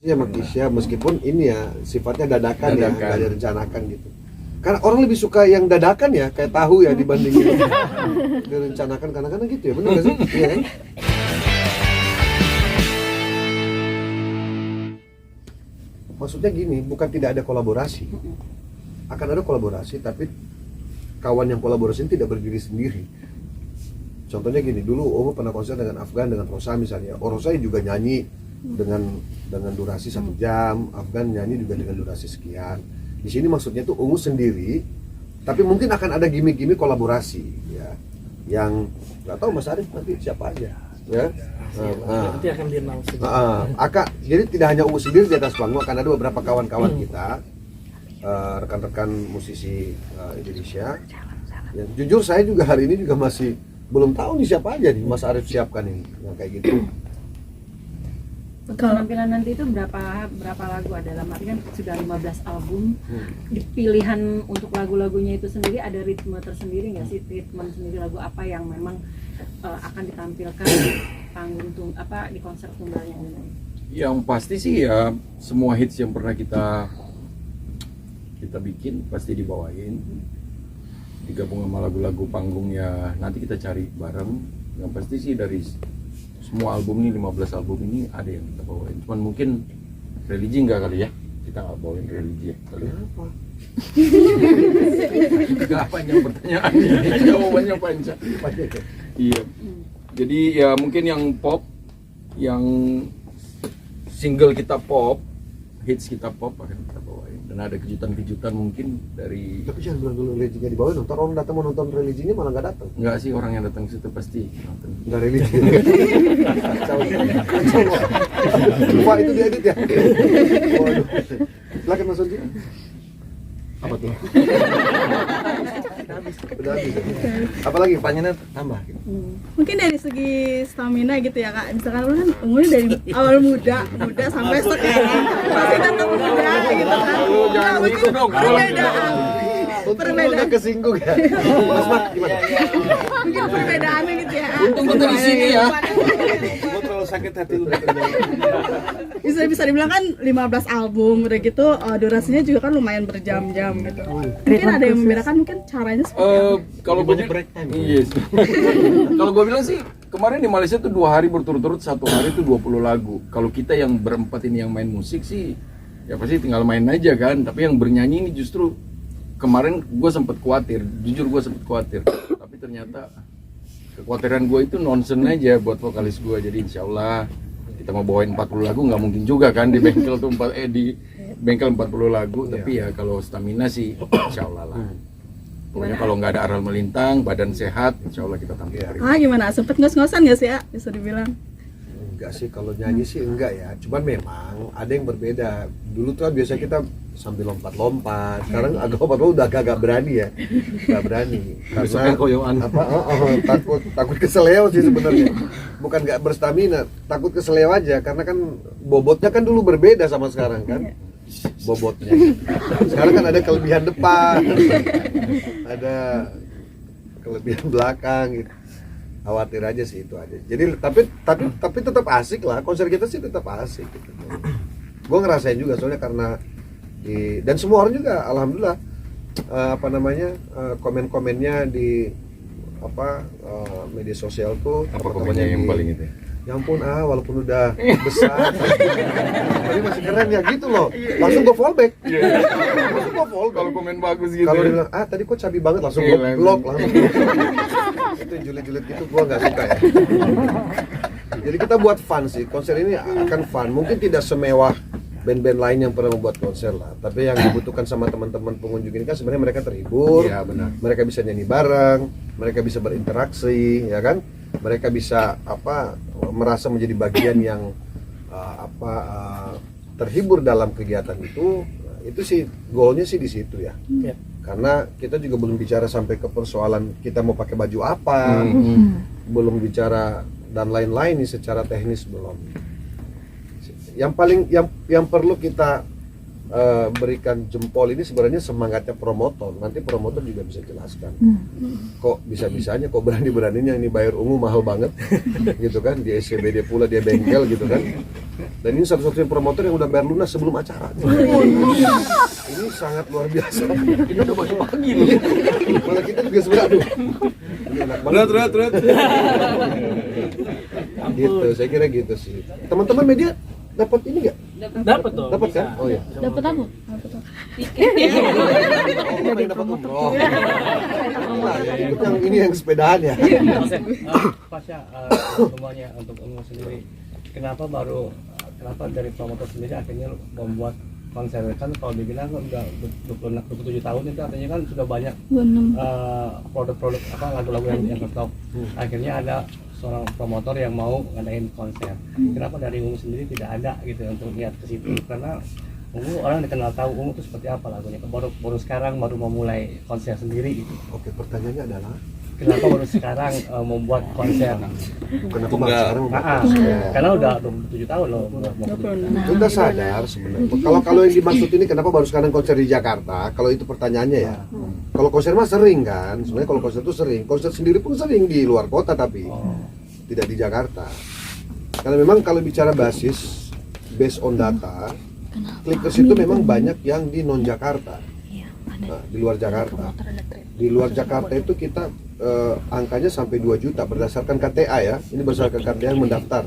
Ya Makisya, meskipun ini ya sifatnya dadakan ya, nggak direncanakan gitu. Karena orang lebih suka yang dadakan ya, kayak tahu ya dibandingin direncanakan, kadang-kadang gitu ya, benar nggak sih? Iya kan? Maksudnya gini, bukan tidak ada kolaborasi, akan ada kolaborasi, tapi kawan yang kolaborasi ini tidak berdiri sendiri. Contohnya gini, dulu Omo pernah konser dengan Afgan, dengan Rosa misalnya. Rosa juga nyanyi dengan durasi 1 jam, Afgan nyanyi juga dengan durasi sekian. Di sini maksudnya tuh Ungu sendiri, tapi mungkin akan ada gimmick-gimmick kolaborasi ya, yang nggak tahu Mas Arif nanti siapa aja ya. Nanti akan di-announce. Jadi tidak hanya Ungu sendiri di atas panggung, akan ada beberapa kawan-kawan kita, rekan-rekan musisi Indonesia. Ya, jujur saya juga hari ini juga masih belum tahu nih siapa aja nih Mas Arif siapkan ini, yang kayak gitu. Untuk penampilan nanti itu berapa lagu ada? Dalam arti kan sudah 15 album. Di pilihan untuk lagu-lagunya itu sendiri ada ritme tersendiri nggak sih? Ritme sendiri lagu apa yang memang akan ditampilkan di panggung di konser tunggalnya ini? Yang pasti sih ya semua hits yang pernah kita bikin pasti dibawain, digabung sama lagu-lagu panggungnya nanti kita cari bareng. Yang pasti sih dari semua album ini, 15 album ini ada yang kita bawain. Cuman mungkin religi enggak kali ya, kita nggak bawain religi ya kali ya. Enggak panjang pertanyaannya, jawabannya panjang. Iya, jadi ya mungkin yang pop, yang single kita pop, hits kita pop akan kita bawain. Dan ada kejutan-kejutan mungkin dari. Tapi jangan bilang dulu religinya dibawain, ntar orang datang mau nonton religinya malah nggak datang. Enggak sih, orang yang datang ke situ pasti nonton. Nggak religi. Lupa itu diedit ya. Waduh. Silakan Mas Sonji. Apa tuh? Udah habis. Apalagi pertanyaannya tambah gitu. Mungkin dari segi stamina gitu ya Kak, misalkan lu kan umurnya dari awal muda sampai sekarang masih tetap muda gitu kan. Jangan gitu dong. Perbedaan udah kesinggung ya. Mas Mak gimana? Mungkin perbedaannya gitu ya. Untung kita di sini ya. Gua terlalu sakit hati udah. Bisa dibilang kan 15 album udah gitu, durasinya juga kan lumayan berjam-jam gitu. Mungkin ada yang membedakan, mungkin caranya seperti apa? Kalau banyak break time. Yes. Kalau gue bilang sih kemarin di Malaysia tuh 2 hari berturut-turut, 1 hari tuh 20 lagu. Kalau kita yang berempat ini yang main musik sih ya pasti tinggal main aja kan. Tapi yang bernyanyi ini justru kemarin gue sempet khawatir, jujur gue sempet khawatir. Tapi ternyata kekhawatiran gue itu nonsen aja buat vokalis gue. Jadi insya Allah kita mau bawain 40 lagu nggak mungkin juga kan di bengkel tuh di bengkel 40 lagu. Tapi ya kalau stamina sih insya Allah lah. Pokoknya kalau nggak ada aral melintang, badan sehat, insya Allah kita tampil. Gimana? Sempet ngos-ngosan nggak sih ya? Bisa dibilang? Enggak sih, kalau nyanyi sih enggak ya. Cuman memang ada yang berbeda. Dulu tuh kan biasa kita sambil lompat-lompat. Sekarang agak lompat-lompat udah agak berani ya. Enggak berani. Karena koyoan. takut keseleo sih sebenarnya. Bukan enggak berstamina, takut keseleo aja karena kan bobotnya kan dulu berbeda sama sekarang kan. Bobotnya. Sekarang kan ada kelebihan depan. Ada kelebihan belakang gitu. Khawatir aja sih itu aja. Jadi tapi tetap asik lah, konser kita sih tetap asik gitu. Gue ngerasain juga soalnya karena dan semua orang juga alhamdulillah komen-komennya di media sosial tuh Komennya yang paling itu? Ya ampun walaupun udah besar tapi masih keren ya gitu loh. Langsung gue fallback. Langsung gue fallback. Kalau komen bagus gitu. Kalau dia bilang tadi kok cabi banget langsung gue blok langsung. Itu julid-julid gitu gue nggak suka ya. Jadi kita buat fun sih, konser ini akan fun. Mungkin tidak semewah band-band lain yang pernah membuat konser lah, tapi yang dibutuhkan sama teman-teman pengunjung ini kan sebenarnya mereka terhibur, ya, benar. Mereka bisa nyanyi bareng, mereka bisa berinteraksi, ya kan? Mereka bisa merasa menjadi bagian yang terhibur dalam kegiatan itu sih goalnya sih di situ ya. Karena kita juga belum bicara sampai ke persoalan kita mau pakai baju apa, belum bicara dan lain-lain nih secara teknis belum. Yang perlu kita berikan jempol ini sebenarnya semangatnya promotor. Nanti promotor juga bisa jelaskan. Kok bisa-bisanya, kok berani-beraninya ini bayar ungu mahal banget, gitu kan? Di SCBD pula dia bengkel gitu kan. Dan ini satu-satunya promotor yang udah bayar lunas sebelum acara. Ini sangat luar biasa. Kita udah pagi-pagi nih. Malah kita juga sebenarnya aduh. Ini enak banget. Terus. Gitu, saya kira gitu sih. Teman-teman media dapat ini nggak? Dapat tuh. Dapat bisa. kan? Oh iya. Dapat apa? Oh, yang dapat umroh. Nah, ini yang sepedaan ya. Pasca semuanya untuk umum sendiri, kenapa dari promotor sendiri akhirnya membuat konser? Kan kalau dibilang udah 27 tahun itu artinya kan sudah banyak 26. produk-produk lagu-lagu yang top. Akhirnya ada seorang promotor yang mau ngadain konser. Kenapa dari Ungu sendiri tidak ada gitu untuk lihat ke situ? Karena Ungu orang dikenal tahu Ungu itu seperti apa lagunya. Baru sekarang baru memulai konser sendiri gitu. Oke, pertanyaannya adalah Kenapa baru sekarang membuat konser? kenapa baru sekarang membuat Ah, konser? karena udah 27 tahun loh. Kita sadar sebenarnya. Kalau yang dimaksud ini kenapa baru sekarang konser di Jakarta? Kalau itu pertanyaannya ya. Kalau konser mah sering kan. Sebenarnya kalau konser itu sering. Konser sendiri pun sering di luar kota tapi tidak di Jakarta. Karena memang kalau bicara basis based on data, Clickers itu memang banyak yang di non Jakarta. Nah, di luar Jakarta. Di luar Jakarta itu kita angkanya sampai 2 juta berdasarkan KTA ya. Ini berdasarkan KTA yang mendaftar.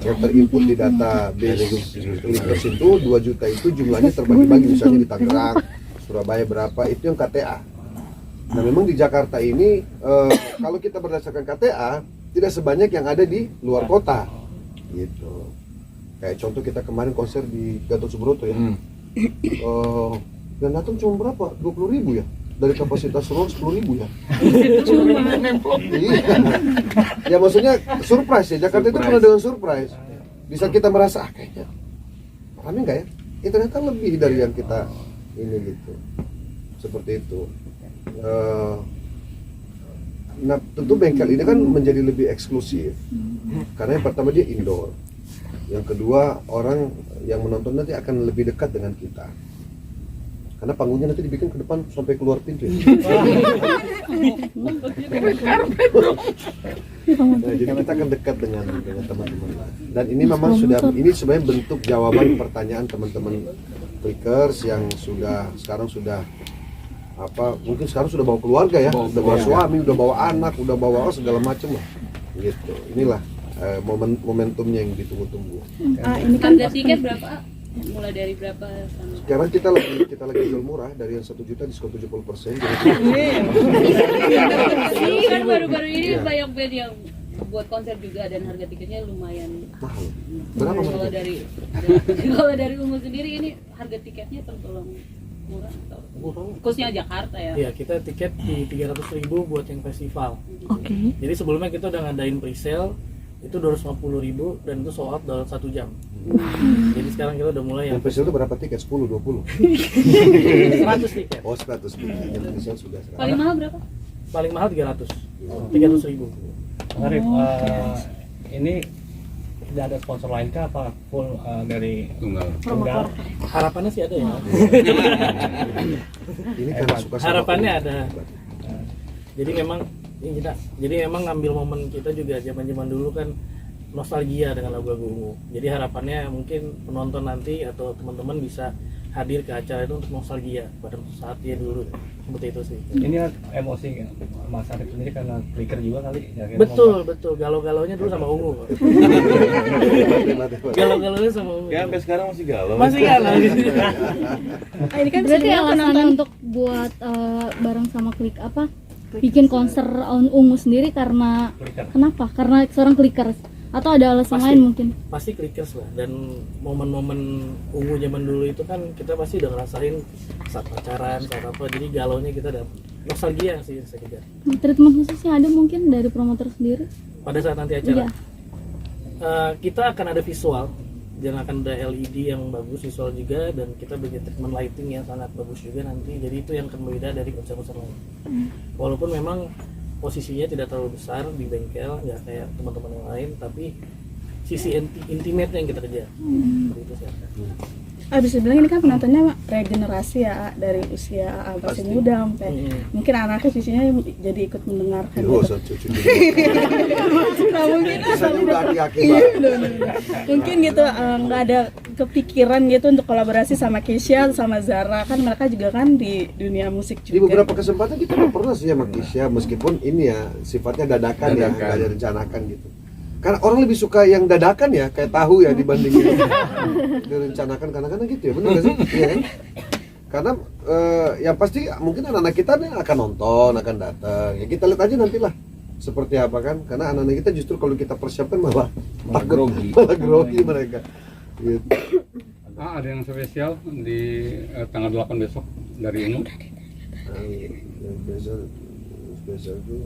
Yang terinput di data base Clickers itu 2 juta itu jumlahnya terbagi-bagi misalnya di Tangerang, Surabaya berapa, itu yang KTA. Nah, memang di Jakarta ini kalau kita berdasarkan KTA tidak sebanyak yang ada di luar kota. Gitu. Kayak contoh kita kemarin konser di Gatot Subroto ya. Dan datang cuma berapa? 20.000 ya? Dari kapasitas ruang 10.000 ya? Iya. Ya maksudnya surprise ya, Jakarta itu pernah dengan surprise. Bisa kita merasa, kayaknya rame nggak ya? Ternyata lebih dari yang kita ini gitu. Seperti itu. Nah tentu bengkel ini kan menjadi lebih eksklusif. Karena yang pertama dia indoor. Yang kedua orang yang menonton nanti akan lebih dekat dengan kita. Karena panggungnya nanti dibikin ke depan sampai keluar pintu ya. Nah, jadi kita akan dekat dengan teman-teman. Dan ini memang ini sebenarnya bentuk jawaban pertanyaan teman-teman Clickers yang sekarang sudah mungkin sekarang sudah bawa keluarga ya, udah bawa suami, udah bawa anak, udah bawa segala macam lah. Gitu. Inilah momentumnya yang ditunggu-tunggu. Ini kan Harga tiket berapa? Mulai dari berapa? Sekarang kita lagi jual murah dari yang 1 juta diskon 70%. Kan baru-baru ini banyak band yang buat konser juga dan harga tiketnya lumayan Mahal. Berapa kalau Mas? kalau dari Ungu sendiri ini harga tiketnya tergolong murah atau khususnya Jakarta ya? Iya, kita tiket di 300.000 buat yang festival. Oke. Jadi sebelumnya kita udah ngadain pre-sale itu 250.000 dan itu sold out dalam 1 jam. Jadi sekarang kita udah mulai yang Yang spesial itu berapa tiket? 10, 20? 100 tiket. Oh 100 tiket. Yang spesial sudah 100. Paling mahal berapa? Paling mahal 300. 300.000. Arif, ini tidak ada sponsor lain kah apa full dari Tunggal. Harapannya sih ada ya. Ini karena suka sama Harapannya Ungu. ada. Jadi memang ngambil momen kita juga zaman-zaman dulu kan nostalgia dengan lagu-lagu Ungu. Jadi harapannya mungkin penonton nanti atau teman-teman bisa hadir ke acara itu untuk nostalgia pada saat dia dulu. Seperti itu sih. ini emosi Mas Arif sendiri karena clicker juga kali ya, Betul. Galau-galaunya dulu sama Ungu. Mati. Galau-galaunya sama Ungu. Ya sampai sekarang masih galau. Masih galau. Ini kan Berarti sebenarnya alasannya penonton untuk buat bareng sama bikin konser Ungu sendiri karena clicker. kenapa? Karena seorang Clickers atau ada alasan Pasti. lain mungkin? Pasti Clickers lah. Dan momen-momen Ungu zaman dulu itu kan kita pasti udah ngerasain saat pacaran, saat apa. Jadi galaunya kita dapet nostalgia sih saya kejar. Treatment khususnya ada mungkin dari promotor sendiri? Pada saat nanti acara Iya. kita akan ada visual dan akan ada LED yang bagus visual juga, dan kita bikin treatment lighting yang sangat bagus juga nanti. Jadi itu yang akan berbeda dari konser-konser lain. Walaupun memang posisinya tidak terlalu besar di bengkel, nggak kayak teman-teman yang lain, tapi sisi intimate yang kita kejar. Seperti itu sih. bisa bilang ini kan penontonnya regenerasi ya, dari usia masih Pasti. muda sampai mungkin anaknya cucunya jadi ikut mendengarkan Yo, gitu. cucu Nah, mungkin Misalnya udah aki-aki Iya, banget. bener. Mungkin gitu nggak ada kepikiran gitu untuk kolaborasi sama Kesha sama Zara, kan mereka juga kan di dunia musik juga. Di beberapa kesempatan kita nggak pernah sih sama Kisha, meskipun ini ya sifatnya dadakan ya, nggak direncanakan gitu. Karena orang lebih suka yang dadakan ya, kayak tahu ya dibandingin direncanakan, kadang-kadang gitu ya, benar nggak sih? Iya kan? Karena yang pasti mungkin anak-anak kita nih akan nonton, akan datang. Ya kita lihat aja nantilah seperti apa kan. Karena anak-anak kita justru kalau kita persiapkan malah grogi. malah grogi mereka. Gitu. Ada yang spesial di tanggal 8 besok dari ini. Yang biasa itu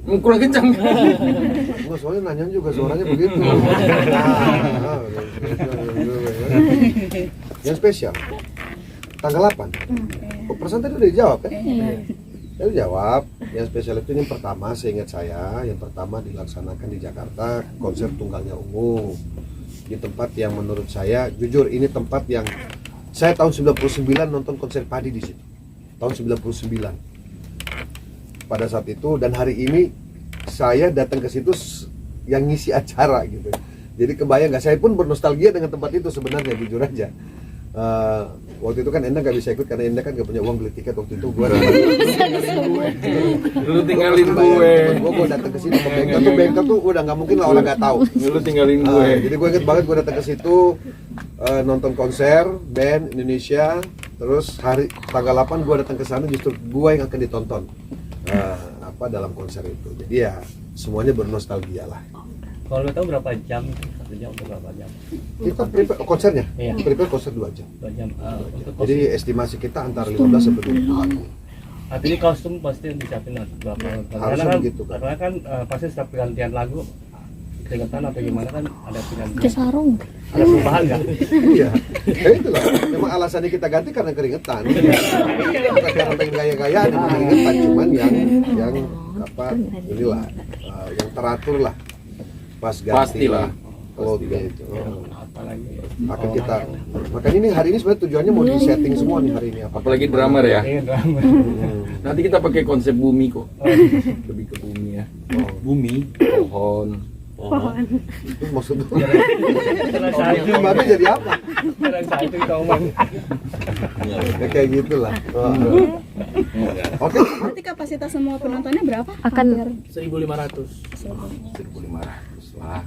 Kurang kencang. enggak, soalnya nanya juga suaranya begitu. Yang spesial tanggal 8. Oh, perasaan tadi udah dijawab kan? Saya udah jawab. Yang spesial itu yang pertama, seingat saya, yang pertama dilaksanakan di Jakarta, konser tunggalnya Ungu. Di tempat yang menurut saya, jujur ini tempat yang saya tahun 99 nonton konser Padi di situ. Tahun 99. Pada saat itu, dan hari ini saya datang ke situ yang ngisi acara gitu. Jadi kebayang nggak, saya pun bernostalgia dengan tempat itu sebenarnya, jujur aja. Waktu itu kan Enda nggak bisa ikut karena Enda kan nggak punya uang beli tiket waktu itu. Gua Lu tinggalin gue. Gue datang ke sini ke bengkel tuh udah nggak mungkin lah orang nggak tahu. Lu tinggalin gue. Jadi gue inget banget gue datang ke situ nonton konser band Indonesia, terus hari tanggal 8 gue datang ke sana justru gue yang akan ditonton dalam konser itu. Jadi ya semuanya bernostalgia lah. Kalau lo tahu berapa jam? 1 jam atau berapa jam? Kita prepare konsernya, Iya. prepare konser 2 jam. 2 jam. Untuk Jadi estimasi kita antara 15 sampai 20 lagu. artinya kostum pasti disiapin berapa? Harusnya kan, begitu, kan. Karena kan pasti setiap pergantian lagu keringetan atau gimana kan ada pergantian. Pakai sarung. Ada perubahan nggak? Iya, ya itulah. Memang alasannya kita ganti karena keringetan. Bukan karena pengen gaya-gayaan, emang keringetan. Cuman yang inilah, yang teratur lah. Pas ganti Pastilah. clothnya itu. Apalagi Akan kita, makanya ini hari ini sebenarnya tujuannya mau di setting semua nih hari ini. Apalagi drummer ya. Iya, drama. Nanti kita pakai konsep bumi kok. Lebih ke bumi ya. Bumi, pohon. Itu maksudnya. Karena saat itu Gimana jadi apa? karena saat itu kita omong. Ya kayak gitulah. Oke. Nanti kapasitas semua penontonnya berapa? Akan 1.500. 1.500 lah.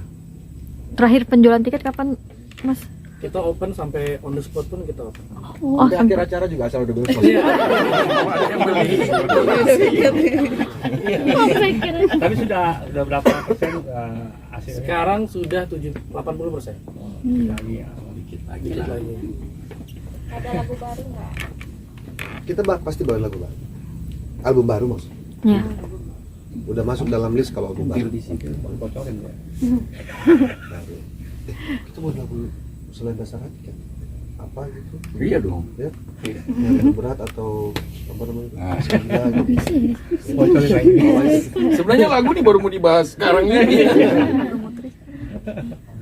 terakhir penjualan tiket kapan, Mas? Kita open sampai on the spot pun kita open. Oh, Di akhir acara juga asal udah beres. Tapi sudah berapa persen hasilnya? Sekarang sudah 80%. Lagi ya. Dikit lagi Dikit lah. lagi. Kita pasti bawain lagu baru. Album baru maksudnya. Ya. Udah masuk dalam list kalau album baru. Bocorin ya. Baru. Kita buat lagu selain dasar hati kan? Apa gitu? Iya dong. Ya? Yang berat atau apa namanya itu? Nah. Senja gitu. Bocorin lagi. Sebenarnya lagu nih baru mau dibahas sekarang ini.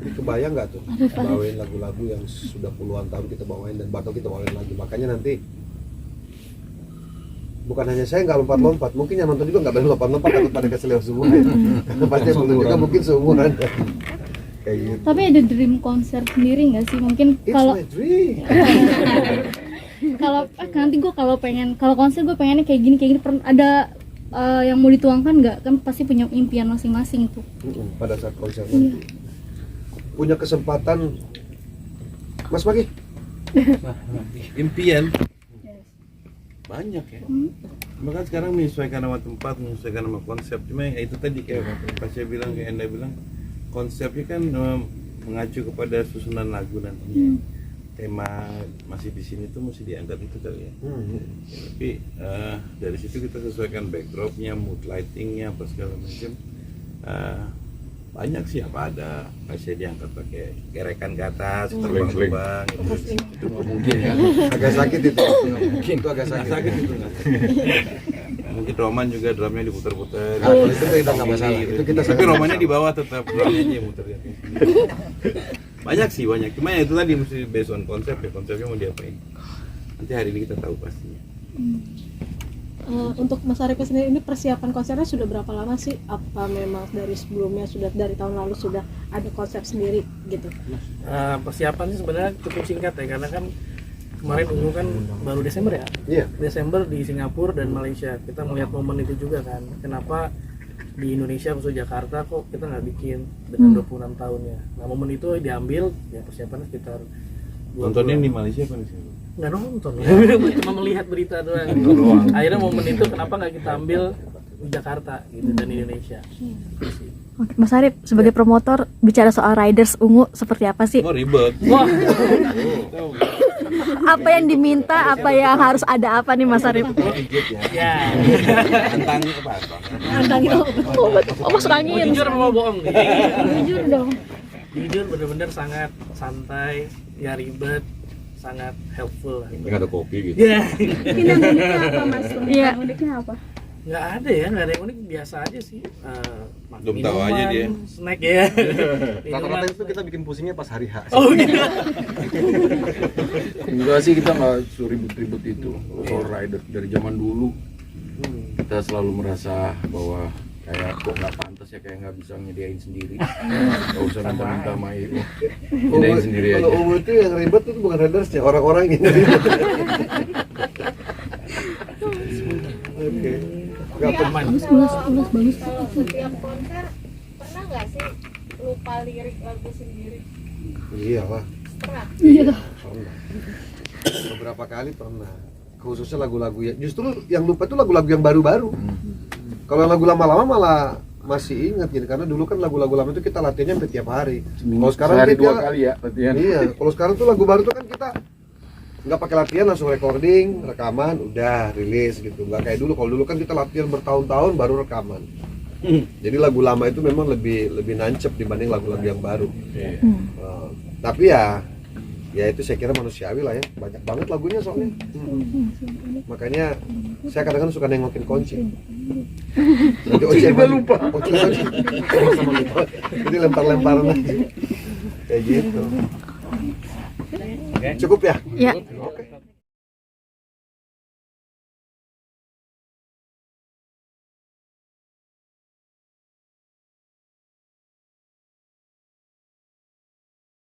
Jadi kebayang nggak tuh bawain lagu-lagu yang sudah puluhan tahun kita bawain dan bakal kita bawain lagi. Makanya nanti bukan hanya saya nggak lompat-lompat, mungkin yang nonton juga nggak berani lompat-lompat takut pada keselio semua ya. Karena pasti yang nonton juga mungkin seumuran. Kayak gitu. Tapi ada dream konser sendiri nggak sih? Mungkin It's kalau my dream. nanti gue kalau konser gue pengennya kayak gini ada yang mau dituangkan nggak? Kan pasti punya impian masing-masing tuh. Pada saat konser nanti punya kesempatan, Mas Pagi. Impian banyak ya. Bahkan sekarang menyesuaikan nama tempat, menyesuaikan nama konsep. Cuma ya itu tadi kayak Pak saya bilang, kayak Anda bilang, konsepnya kan mengacu kepada susunan lagu nantinya. Tema masih di sini tuh mesti diangkat itu kali ya. Tapi dari situ kita sesuaikan backdropnya, mood lightingnya, apa segala macam. Banyak sih, apa ada pasti diangkat pakai gerekan ke atas, terbang-terbang itu Mungkin ya. Agak sakit itu. Mungkin itu agak sakit. sakit itu nggak? Mungkin Roman juga drumnya diputar-putar. Itu kita nggak masalah. Itu kita Tapi Romannya di bawah tetap drumnya aja yang muter. Banyak sih, banyak. Cuma ya itu tadi mesti based on konsep ya, konsepnya mau diapain. Nanti hari ini kita tahu pastinya. Untuk Mas Arif sendiri ini persiapan konsernya sudah berapa lama sih? Apa memang dari sebelumnya sudah dari tahun lalu sudah ada konsep sendiri gitu? Persiapan sih sebenarnya cukup singkat ya, karena kan kemarin Ungu kan baru Desember ya. Iya. Desember di Singapura dan Malaysia. Kita melihat momen itu juga kan. Kenapa di Indonesia khusus Jakarta kok kita nggak bikin dengan 26 tahunnya. Nah momen itu diambil ya, persiapannya sekitar 2 Nontonnya bulan. di Malaysia apa di sini? Nggak nonton ya, cuma melihat berita doang. Akhirnya momen itu kenapa nggak kita ambil di Jakarta gitu dan Indonesia. Oke, Mas Arif sebagai promotor bicara soal riders Ungu seperti apa sih? Oh ribet. Wah, Apa yang diminta, apa yang harus ada apa nih Mas Arif? ya. Tantang apa? Oh, masuk Mau angin. jujur apa mau bohong nih? Jujur dong. Jujur bener-bener sangat santai, ya ribet, sangat helpful lah. Nggak ada kopi gitu. Ya, Mungkin yang uniknya apa Mas? Iya. Yang uniknya apa? nggak ada ya, nggak ada yang unik, biasa aja sih. Belum tahu aja dia. Snack ya. Rata-rata itu kita bikin pusingnya pas hari H. Oh gitu. Enggak sih, kita nggak ribut-ribut itu. Soal rider dari zaman dulu kita selalu merasa bahwa kayak kok nggak pantas ya, kayak nggak bisa nyediain sendiri. Nggak usah minta-minta sama Ibu. Nyediain sendiri aja. Kalau Ungu itu yang ribet itu bukan ridersnya, orang-orang yang ribet. Oke. Gak aman. bagus bagus. Kalau setiap konser pernah nggak sih lupa lirik lagu sendiri? Iya lah. Iya. Pernah. Beberapa kali pernah. Khususnya lagu-lagu ya. Justru yang lupa itu lagu-lagu yang baru-baru. Kalau yang lagu lama-lama malah masih ingat gitu, karena dulu kan lagu-lagu lama itu kita latihannya hampir tiap hari. Kalau sekarang Sehari kita 2 kali ya latihan. Iya, kalau sekarang tuh lagu baru tuh kan kita nggak pakai latihan, langsung recording, rekaman, udah rilis gitu. Nggak kayak dulu. Kalau dulu kan kita latihan bertahun-tahun baru rekaman. Jadi lagu lama itu memang lebih nancep dibanding lagu-lagu yang baru. Tapi ya itu saya kira manusiawi lah ya. Banyak banget lagunya soalnya. Makanya saya kadang-kadang suka nengokin kunci. Nanti Oci juga lupa. Oci sama lupa. Jadi lempar-lemparan aja. Kayak gitu. Oke. Cukup ya? Ya. Oke.